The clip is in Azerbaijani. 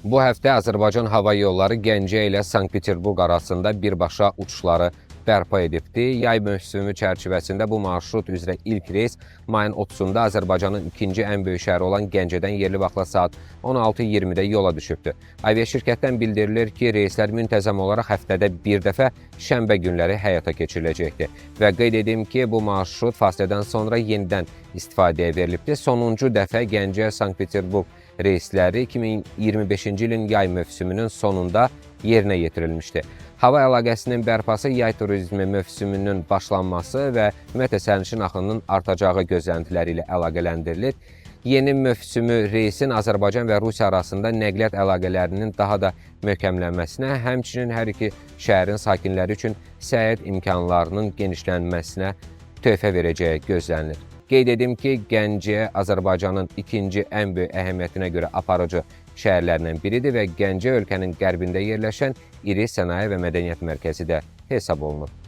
Bu həftə Azərbaycan Hava Yolları Gəncə ilə Sankt-Peterburq arasında birbaşa uçuşları bərpa edibdi. Yay mövsümü çərçivəsində bu marşrut üzrə ilk reys mayın 30-da Azərbaycanın ikinci ən böyük şəhəri olan Gəncədən yerli vaxtla saat 16:20-də yola düşübdü. Aviaşirkətdən bildirilir ki, reyslər müntəzəm olaraq həftədə bir dəfə şənbə günləri həyata keçiriləcəkdir. Və qeyd edim ki, bu marşrut fasilədən sonra yenidən istifadəyə verilibdir. Sonuncu dəfə Gəncə-Sankt-Peterburq reysləri 2025-ci ilin yay mövsümünün sonunda yerinə yetirilmişdi. Hava əlaqəsinin bərpası yay turizmi mövsümünün başlanması və ümumiyyətlə sərnişin axınının artacağı gözləntiləri ilə əlaqələndirilir. Yeni mövsümü reysin Azərbaycan və Rusiya arasında nəqliyyat əlaqələrinin daha da möhkəmlənməsinə, həmçinin hər iki şəhərin sakinləri üçün səyahət imkanlarının genişlənməsinə töhfə verəcəyi gözlənilir. Qeyd edim ki, Gəncə Azərbaycanın ikinci ən böyük əhəmiyyətinə görə aparıcı şəhərlərindən biridir və Gəncə ölkənin qərbində yerləşən iri sənaye və mədəniyyət mərkəzi də hesab olunur.